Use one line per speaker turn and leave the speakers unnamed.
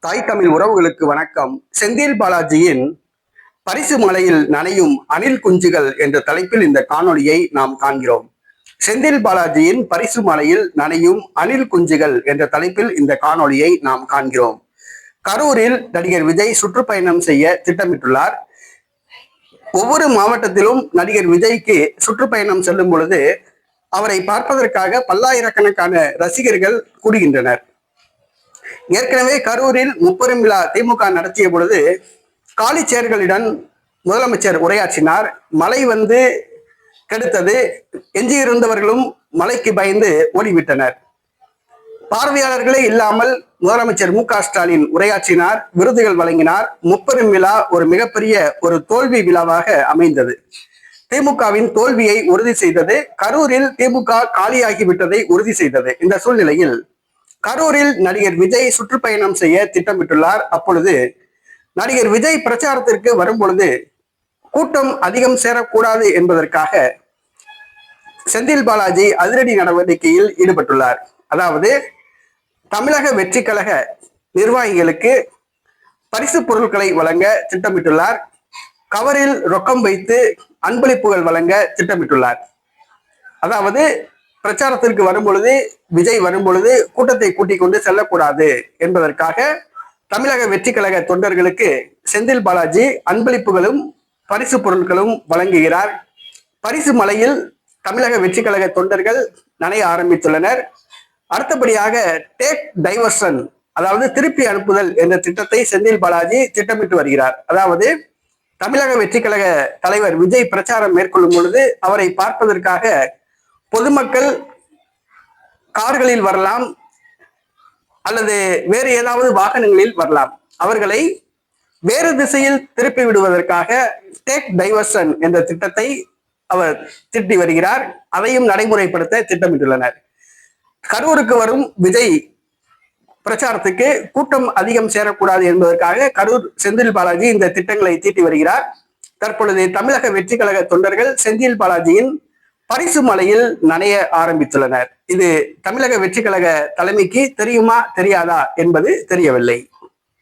தாய் தமிழ் உறவுகளுக்கு வணக்கம். செந்தில் பாலாஜியின் பரிசு மலையில் நனையும் அணில் குஞ்சுகள் என்ற தலைப்பில் இந்த காணொளியை நாம் காண்கிறோம். செந்தில் பாலாஜியின் பரிசு மலையில் நனையும் அணில் குஞ்சுகள் என்ற தலைப்பில் இந்த காணொளியை நாம் காண்கிறோம். கரூரில் நடிகர் விஜய் சுற்றுப்பயணம் செய்ய திட்டமிட்டுள்ளார். ஒவ்வொரு மாவட்டத்திலும் நடிகர் விஜய்க்கு சுற்றுப்பயணம் செல்லும் பொழுது அவரை பார்ப்பதற்காக பல்லாயிரக்கணக்கான ரசிகர்கள் கூடுகின்றனர். ஏற்கனவே கரூரில் முப்பெரும் விழா திமுக நடத்திய பொழுது காலி சேர்களுடன் முதலமைச்சர் உரையாற்றினார். மழை வந்து கெடுத்தது, எஞ்சியிருந்தவர்களும் மழைக்கு பயந்து ஓடிவிட்டனர். பார்வையாளர்களே இல்லாமல் முதலமைச்சர் மு.க.ஸ்டாலின் உரையாற்றினார், விருதுகள் வழங்கினார். முப்பெரும் விழா ஒரு மிகப்பெரிய ஒரு தோல்வி விழாவாக அமைந்தது. திமுகவின் தோல்வியை உறுதி செய்தது. கரூரில் திமுக காலியாகிவிட்டதை உறுதி செய்தது. இந்த சூழ்நிலையில் கரூரில் நடிகர் விஜய் சுற்றுப்பயணம் செய்ய திட்டமிட்டுள்ளார். அப்பொழுது நடிகர் விஜய் பிரச்சாரத்திற்கு வரும் பொழுது கூட்டம் அதிகம் சேரக்கூடாது என்பதற்காக செந்தில் பாலாஜி அதிரடி நடவடிக்கையில் ஈடுபட்டுள்ளார். அதாவது தமிழக வெற்றி கழக நிர்வாகிகளுக்கு பரிசு பொருட்களை வழங்க திட்டமிட்டுள்ளார். கவரில் ரொக்கம் வைத்து அன்பளிப்புகள் வழங்க திட்டமிட்டுள்ளார். அதாவது பிரச்சாரத்திற்கு வரும் பொழுது விஜய் வரும் பொழுது கூட்டத்தை கூட்டிக் கொண்டு செல்லக்கூடாது என்பதற்காக தமிழக வெற்றி கழக தொண்டர்களுக்கு செந்தில் பாலாஜி அன்பளிப்புகளும் பரிசு பொருட்களும் வழங்குகிறார். பரிசு மலையில் தமிழக வெற்றி கழக தொண்டர்கள் நனைய ஆரம்பித்துள்ளனர். அடுத்தபடியாக டேக் டைவர்ஷன், அதாவது திருப்பி அனுப்புதல் என்ற திட்டத்தை செந்தில் பாலாஜி திட்டமிட்டு வருகிறார். அதாவது தமிழக வெற்றி கழக தலைவர் விஜய் பிரச்சாரம் மேற்கொள்ளும் பொழுது அவரை பார்ப்பதற்காக பொதுமக்கள் கார்களில் வரலாம் அல்லது வேறு ஏதாவது வாகனங்களில் வரலாம். அவர்களை வேறு திசையில் திருப்பி விடுவதற்காக டேக் டைவர்ஷன் என்ற திட்டத்தை அவர் திட்டி வருகிறார். அதையும் நடைமுறைப்படுத்த திட்டமிட்டுள்ளனர். கரூருக்கு வரும் விஜய் பிரச்சாரத்துக்கு கூட்டம் அதிகம் சேரக்கூடாது என்பதற்காக கரூர் செந்தில் பாலாஜி இந்த திட்டங்களை தீட்டி வருகிறார். தற்பொழுது தமிழக வெற்றி கழக தொண்டர்கள் செந்தில் பாலாஜியின் பரிசு மலையில் நனைய ஆரம்பித்துள்ளனர். இது தமிழக வெற்றி கழக தலைமைக்கு தெரியுமா தெரியாதா என்பது தெரியவில்லை.